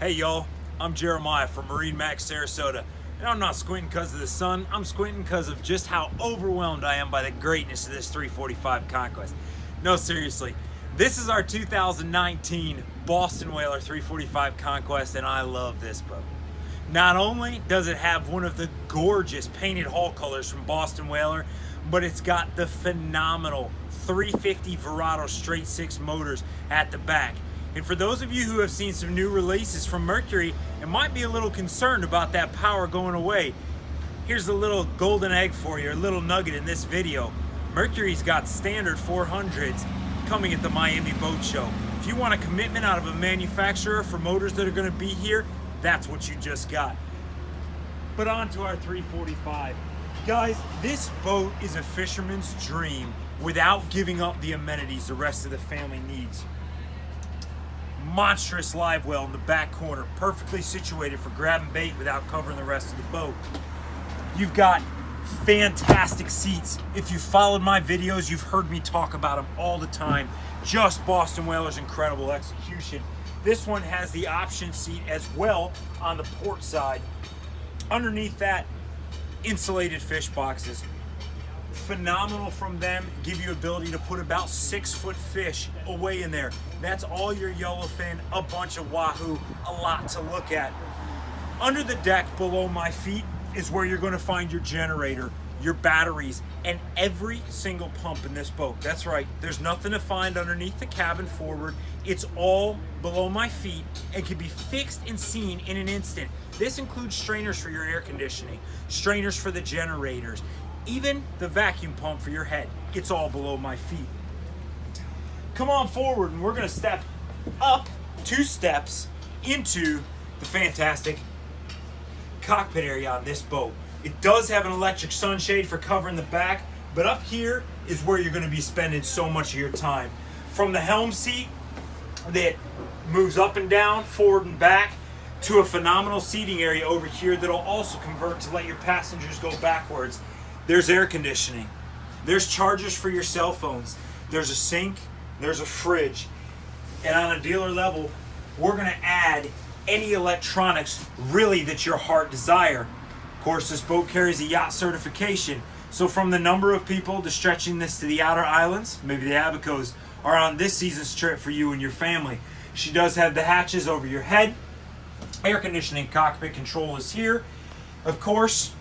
Hey y'all, I'm Jeremiah from MarineMax Sarasota, and I'm not squinting because of the sun, I'm squinting because of just how overwhelmed I am by the greatness of this 345 Conquest. No, seriously, this is our 2019 Boston Whaler 345 Conquest, and I love this boat. Not only does it have one of the gorgeous painted hull colors from Boston Whaler, but it's got the phenomenal 350 Verado straight six motors at the back. And for those of you who have seen some new releases from Mercury and might be a little concerned about that power going away, here's a little golden egg for you, a little nugget in this video. Mercury's got standard 400s coming at the Miami Boat Show. If you want a commitment out of a manufacturer for motors that are going to be here, that's what you just got. But on to our 345. Guys, this boat is a fisherman's dream without giving up the amenities the rest of the family needs. Monstrous live well in the back corner, perfectly situated for grabbing bait without covering the rest of the boat. You've got fantastic seats. If you've followed my videos, you've heard me talk about them all the time. Just Boston Whaler's incredible execution. This one has the option seat as well on the port side. Underneath that, insulated fish boxes. Phenomenal from them, give you ability to put about 6-foot fish away in there. That's all your yellowfin, a bunch of wahoo, a lot to look at. Under the deck below my feet is where you're going to find your generator, your batteries, and every single pump in this boat. That's right, there's nothing to find underneath the cabin forward. It's all below my feet and can be fixed and seen in an instant. This includes strainers for your air conditioning, strainers for the generators, even the vacuum pump for your head. It's all below my feet. Come on forward and we're going to step up 2 steps into the fantastic cockpit area on this boat. It does have an electric sunshade for covering the back, but up here is where you're going to be spending so much of your time. From the helm seat that moves up and down, forward and back, to a phenomenal seating area over here that'll also convert to let your passengers go backwards. There's air conditioning, there's chargers for your cell phones, there's a sink, there's a fridge, and on a dealer level, we're going to add any electronics really that your heart desire. Of course, this boat carries a yacht certification, so from the number of people to stretching this to the outer islands, maybe the Abacos, are on this season's trip for you and your family. She does have the hatches over your head. Air conditioning cockpit control is here. Of course,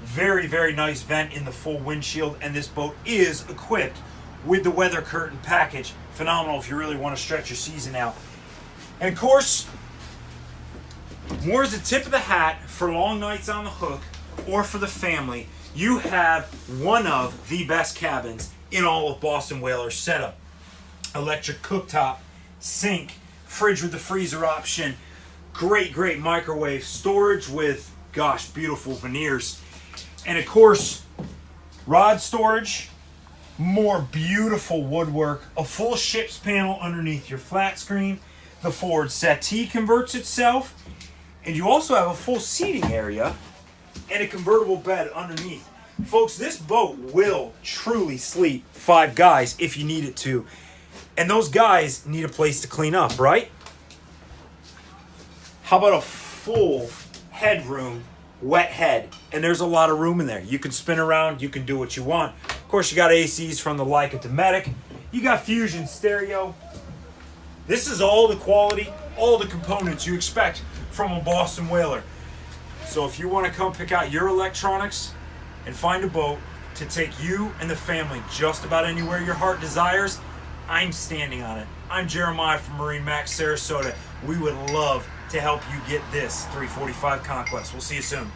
very, very nice vent in the full windshield, and this boat is equipped with the weather curtain package. Phenomenal if you really want to stretch your season out. And of course, more as a tip of the hat for long nights on the hook or for the family, you have one of the best cabins in all of Boston Whaler's setup. Electric cooktop, sink, fridge with the freezer option, great microwave, storage with, gosh, beautiful veneers. And of course, rod storage, more beautiful woodwork, a full ship's panel underneath your flat screen, the forward settee converts itself, and you also have a full seating area and a convertible bed underneath. Folks, this boat will truly sleep 5 guys if you need it to. And those guys need a place to clean up, right? How about a full headroom, wet head? And there's a lot of room in there. You can spin around, you can do what you want. Of course, you got ACs from the Leica Dometic. You got Fusion stereo. This is all the quality, all the components you expect from a Boston Whaler. So if you want to come pick out your electronics and find a boat to take you and the family just about anywhere your heart desires, I'm standing on it. I'm Jeremiah from MarineMax Sarasota. We would love to help you get this 345 Conquest. We'll see you soon.